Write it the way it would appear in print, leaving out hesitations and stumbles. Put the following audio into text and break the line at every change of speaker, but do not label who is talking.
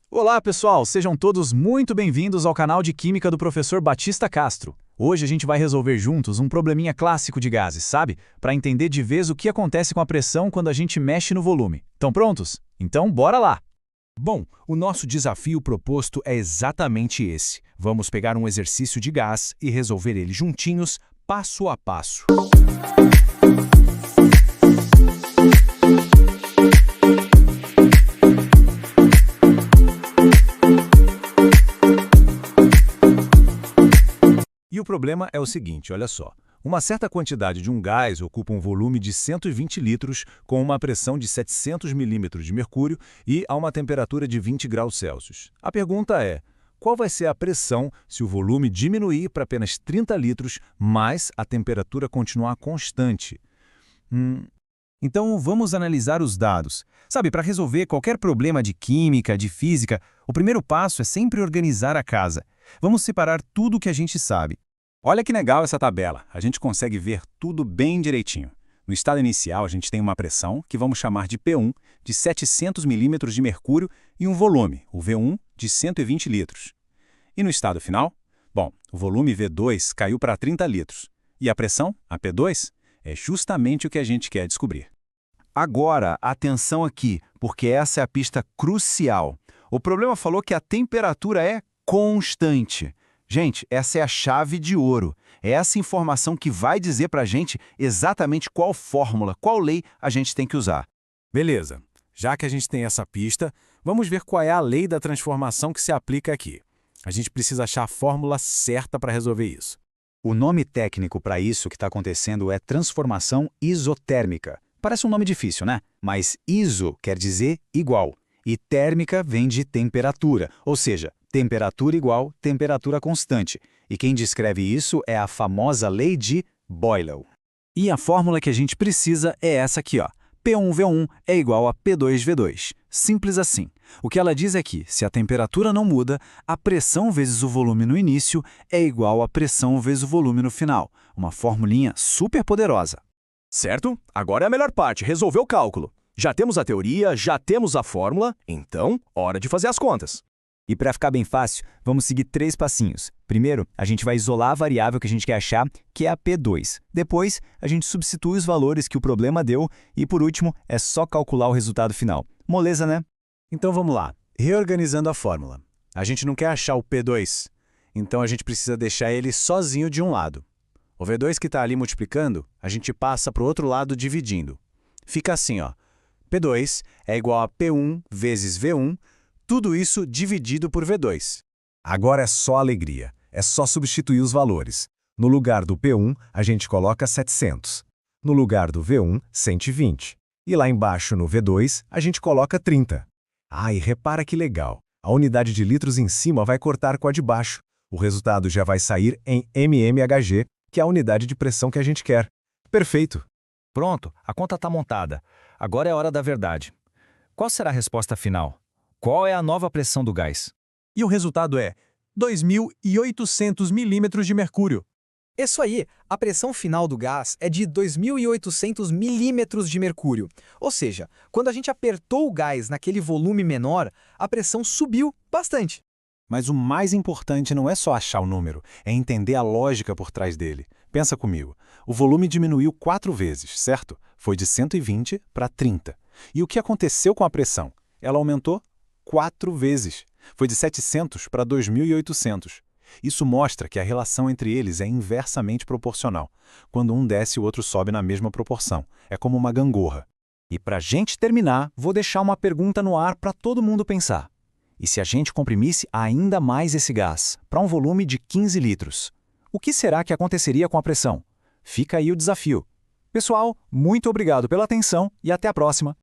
Olá, pessoal! Sejam todos muito bem-vindos ao canal de Química do professor Batista Castro. Hoje a gente vai resolver juntos um probleminha clássico de gases, sabe? Para entender de vez o que acontece com a pressão quando a gente mexe no volume. Estão prontos? Então, bora lá!
Bom, o nosso desafio proposto é exatamente esse. Vamos pegar um exercício de gás e resolver ele juntinhos, passo a passo. E o problema é o seguinte, olha só. Uma certa quantidade de um gás ocupa um volume de 120 litros com uma pressão de 700 milímetros de mercúrio e a uma temperatura de 20 graus Celsius. A pergunta é, qual vai ser a pressão se o volume diminuir para apenas 30 litros, mas a temperatura continuar constante? Então vamos analisar os dados. Sabe, para resolver qualquer problema de química, de física, o primeiro passo é sempre organizar a casa. Vamos separar tudo o que a gente sabe.
Olha que legal essa tabela, a gente consegue ver tudo bem direitinho. No estado inicial, a gente tem uma pressão, que vamos chamar de P1, de 700 milímetros de mercúrio e um volume, o V1, de 120 litros. E no estado final? Bom, o volume V2 caiu para 30 litros. E a pressão, a P2, é justamente o que a gente quer descobrir.
Agora, atenção aqui, porque essa é a pista crucial. O problema falou que a temperatura é constante. Gente, essa é a chave de ouro. É essa informação que vai dizer para a gente exatamente qual fórmula, qual lei a gente tem que usar.
Beleza, já que a gente tem essa pista, vamos ver qual é a lei da transformação que se aplica aqui. A gente precisa achar a fórmula certa para resolver isso.
O nome técnico para isso que está acontecendo é transformação isotérmica. Parece um nome difícil, né? Mas iso quer dizer igual. E térmica vem de temperatura, ou seja, temperatura igual temperatura constante. E quem descreve isso é a famosa lei de Boyle. E a fórmula que a gente precisa é essa aqui, ó. P1V1 é igual a P2V2. Simples assim. O que ela diz é que, se a temperatura não muda, a pressão vezes o volume no início é igual à pressão vezes o volume no final. Uma formulinha super poderosa.
Certo? Agora é a melhor parte, resolver o cálculo. Já temos a teoria, já temos a fórmula, então, hora de fazer as contas.
E para ficar bem fácil, vamos seguir 3 passinhos. Primeiro, a gente vai isolar a variável que a gente quer achar, que é a P2. Depois, a gente substitui os valores que o problema deu e, por último, é só calcular o resultado final. Moleza, né? Então vamos lá. Reorganizando a fórmula. A gente não quer achar o P2, então a gente precisa deixar ele sozinho de um lado. O V2 que está ali multiplicando, a gente passa para o outro lado dividindo. Fica assim, ó. P2 é igual a P1 vezes V1, tudo isso dividido por V2.
Agora é só alegria, é só substituir os valores. No lugar do P1, a gente coloca 700. No lugar do V1, 120. E lá embaixo no V2, a gente coloca 30. Ah, e repara que legal, a unidade de litros em cima vai cortar com a de baixo. O resultado já vai sair em mmHg, que é a unidade de pressão que a gente quer. Perfeito!
Pronto, a conta está montada. Agora é a hora da verdade. Qual será a resposta final? Qual é a nova pressão do gás?
E o resultado é 2.800 milímetros de mercúrio.
Isso aí, a pressão final do gás é de 2.800 milímetros de mercúrio. Ou seja, quando a gente apertou o gás naquele volume menor, a pressão subiu bastante.
Mas o mais importante não é só achar o número, é entender a lógica por trás dele. Pensa comigo, o volume diminuiu 4 vezes, certo? Foi de 120 para 30. E o que aconteceu com a pressão? Ela aumentou 4 vezes. Foi de 700 para 2.800. Isso mostra que a relação entre eles é inversamente proporcional. Quando um desce, o outro sobe na mesma proporção. É como uma gangorra.
E para a gente terminar, vou deixar uma pergunta no ar para todo mundo pensar. E se a gente comprimisse ainda mais esse gás, para um volume de 15 litros? O que será que aconteceria com a pressão? Fica aí o desafio. Pessoal, muito obrigado pela atenção e até a próxima!